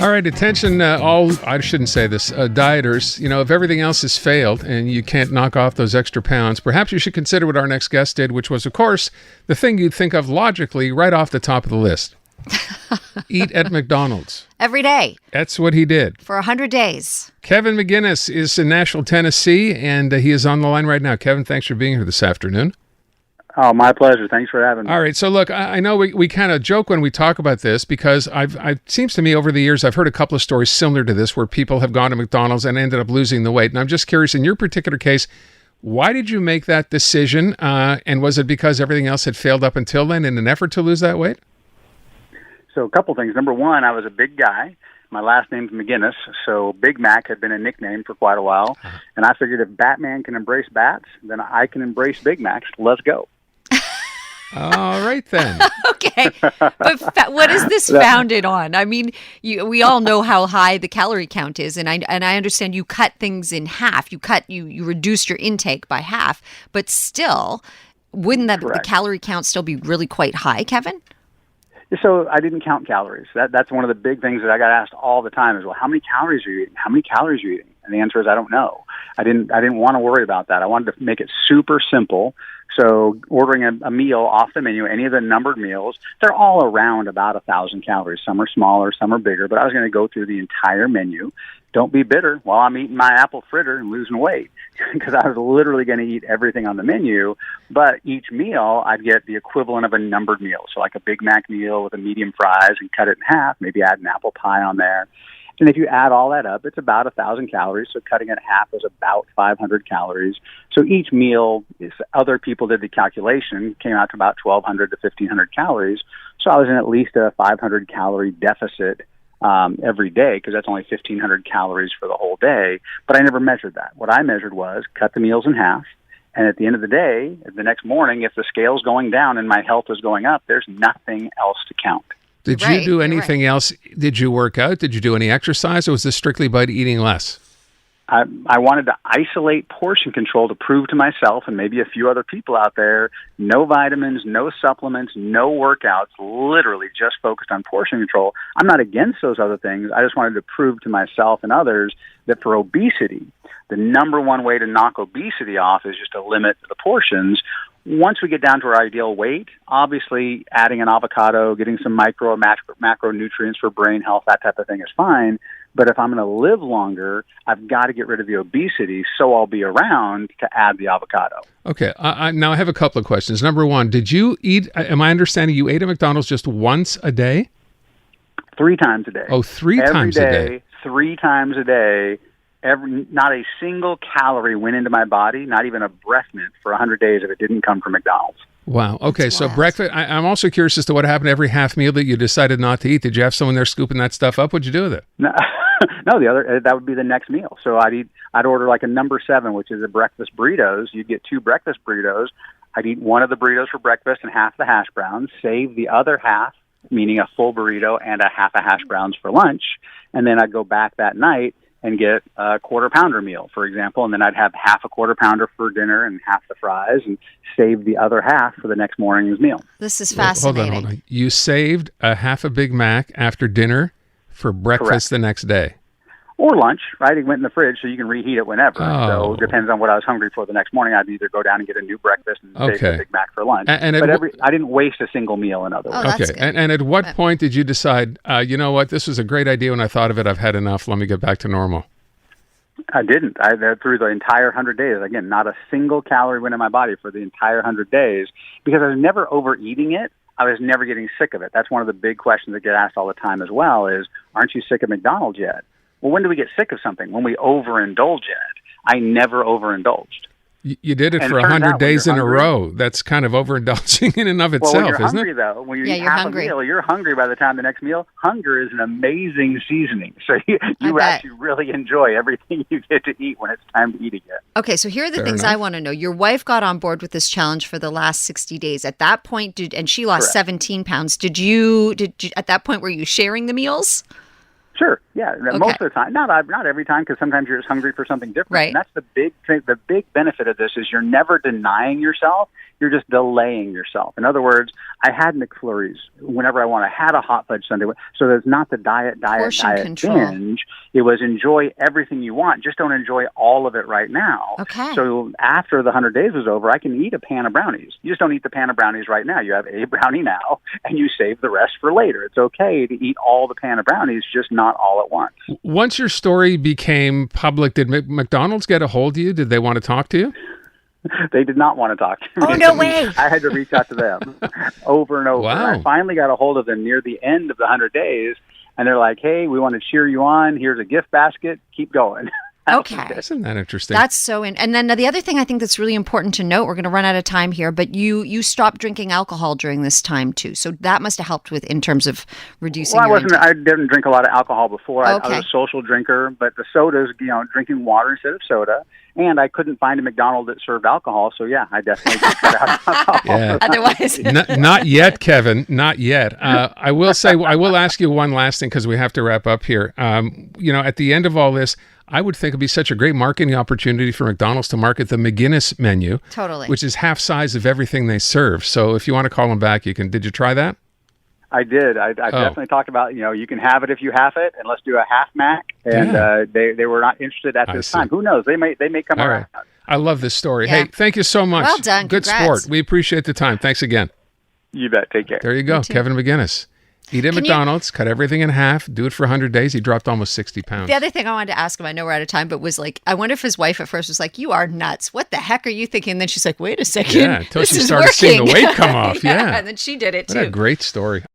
All right, attention, I shouldn't say this, dieters. If everything else has failed and you can't knock off those extra pounds, perhaps you should consider what our next guest did, which was, of course, the thing you'd think of logically right off the top of the list. Eat at McDonald's. Every day. That's what he did. For 100 days. Kevin McGinnis is in Nashville, Tennessee, and he is on the line right now. Kevin, thanks for being here this afternoon. Oh, my pleasure. Thanks for having me. All right. So look, I know we kind of joke when we talk about this because it seems to me over the years, I've heard a couple of stories similar to this where people have gone to McDonald's and ended up losing the weight. And I'm just curious, in your particular case, why did you make that decision? And was it because everything else had failed up until then in an effort to lose that weight? So a couple things. Number one, I was a big guy. My last name's McGinnis, so Big Mac had been a nickname for quite a while. And I figured if Batman can embrace bats, then I can embrace Big Macs. Let's go. All right, then. Okay. But what is this founded on? I mean, we all know how high the calorie count is, and I understand you cut things in half. You reduced your intake by half, but still, wouldn't the calorie count still be really quite high, Kevin? So I didn't count calories. That's one of the big things that I got asked all the time is, well, how many calories are you eating? How many calories are you eating? And the answer is I don't know. I didn't want to worry about that. I wanted to make it super simple. So ordering a meal off the menu, any of the numbered meals, they're all around about 1,000 calories. Some are smaller, some are bigger, but I was going to go through the entire menu. Don't be bitter while I'm eating my apple fritter and losing weight because I was literally going to eat everything on the menu, but each meal I'd get the equivalent of a numbered meal. So like a Big Mac meal with a medium fries and cut it in half, maybe add an apple pie on there. And if you add all that up, it's about 1,000 calories. So cutting it in half is about 500 calories. So each meal, if other people did the calculation, came out to about 1,200 to 1,500 calories. So I was in at least a 500 calorie deficit every day because that's only 1,500 calories for the whole day. But I never measured that. What I measured was cut the meals in half. And at the end of the day, the next morning, if the scale's going down and my health is going up, there's nothing else to count. Did you do anything else? Did you work out? Did you do any exercise? Or was this strictly by eating less? I wanted to isolate portion control to prove to myself and maybe a few other people out there, no vitamins, no supplements, no workouts, literally just focused on portion control. I'm not against those other things. I just wanted to prove to myself and others that for obesity, the number one way to knock obesity off is just to limit the portions. Once we get down to our ideal weight, obviously adding an avocado, getting some micro or macronutrients for brain health, that type of thing is fine. But if I'm going to live longer, I've got to get rid of the obesity, so I'll be around to add the avocado. Okay. Now I have a couple of questions. Number one, did you eat, am I understanding you ate at McDonald's just once a day? 3 times a day. Oh, three times a day. 3 times a day. Not a single calorie went into my body, not even a breath mint for 100 days if it didn't come from McDonald's. Wow. Okay, so breakfast, I'm also curious as to what happened every half meal that you decided not to eat. Did you have someone there scooping that stuff up? What'd you do with it? No, that would be the next meal. So I'd order like a number 7, which is a breakfast burritos. You'd get 2 breakfast burritos. I'd eat one of the burritos for breakfast and half the hash browns, save the other half, meaning a full burrito and a half a hash browns for lunch. And then I'd go back that night and get a quarter pounder meal, for example, and then I'd have half a quarter pounder for dinner and half the fries and save the other half for the next morning's meal. This is fascinating. Hold on. You saved a half a Big Mac after dinner for breakfast the next day. Or lunch, right? It went in the fridge, so you can reheat it whenever. Oh. So it depends on what I was hungry for the next morning. I'd either go down and get a new breakfast and save the Big Mac for lunch. I didn't waste a single meal, in other words. That's okay. And at what point did you decide, you know what, this was a great idea when I thought of it, I've had enough, let me get back to normal? I didn't. Through the entire 100 days, again, not a single calorie went in my body for the entire 100 days because I was never overeating it. I was never getting sick of it. That's one of the big questions that get asked all the time as well is, aren't you sick of McDonald's yet? Well, when do we get sick of something? When we overindulge in it. I never overindulged. You did it for 100 days in a row. That's kind of overindulging in and of itself, when you're isn't hungry, it? Though, when you eat half a meal, you're hungry by the time the next meal. Hunger is an amazing seasoning. So you actually really enjoy everything you get to eat when it's time to eat again. Okay, so here are the things I want to know. Your wife got on board with this challenge for the last 60 days. At that point, and she lost 17 pounds. Did you, at that point, were you sharing the meals? Sure. Yeah. Okay. Most of the time, not every time, because sometimes you're just hungry for something different. Right. And that's the big thing. The big benefit of this is you're never denying yourself. you're just delaying yourself. In other words, I had McFlurries whenever I want. I had a hot fudge sundae. So there's not the diet Portion control. binge. It was enjoy everything you want. Just don't enjoy all of it right now. Okay. So after the 100 days was over, I can eat a pan of brownies. You just don't eat the pan of brownies right now. You have a brownie now, and you save the rest for later. It's okay to eat all the pan of brownies, just not all at once. Once your story became public, did McDonald's get a hold of you? Did they want to talk to you? They did not want to talk to me. Oh, no way. I had to reach out to them over and over. Wow. I finally got a hold of them near the end of the 100 days, and they're like, hey, we want to cheer you on. Here's a gift basket. Keep going. Okay. Isn't that interesting? That's so and then the other thing I think that's really important to note, we're going to run out of time here, but you stopped drinking alcohol during this time too. So that must have helped with in terms of reducing Well, your I didn't drink a lot of alcohol before. I Okay. was a social drinker, but the sodas, drinking water instead of soda. And I couldn't find a McDonald's that served alcohol, so yeah, I definitely cut out alcohol. Yeah. Otherwise, Not yet, Kevin. Not yet. I will ask you one last thing because we have to wrap up here. At the end of all this, I would think it'd be such a great marketing opportunity for McDonald's to market the McGinnis menu, Totally. which is half size of everything they serve. So if you want to call them back, you can. Did you try that? I did. I definitely talked about, you can have it if you have it, and let's do a half Mac. And they were not interested at this time. Who knows? They may come All around. right. I love this story. Yeah. Hey, thank you so much. Well done. Good Congrats. sport. We appreciate the time. Thanks again. You bet. Take care. There you go. Kevin McGinnis. Eat at McDonald's, cut everything in half, do it for 100 days. He dropped almost 60 pounds. the other thing I wanted to ask him, I know we're out of time, but was like, I wonder if his wife at first was like, you are nuts. What the heck are you thinking? And then she's like, wait a second. Yeah, until this she is started seeing the working." weight come off. Yeah. And then she did it What a too. great story.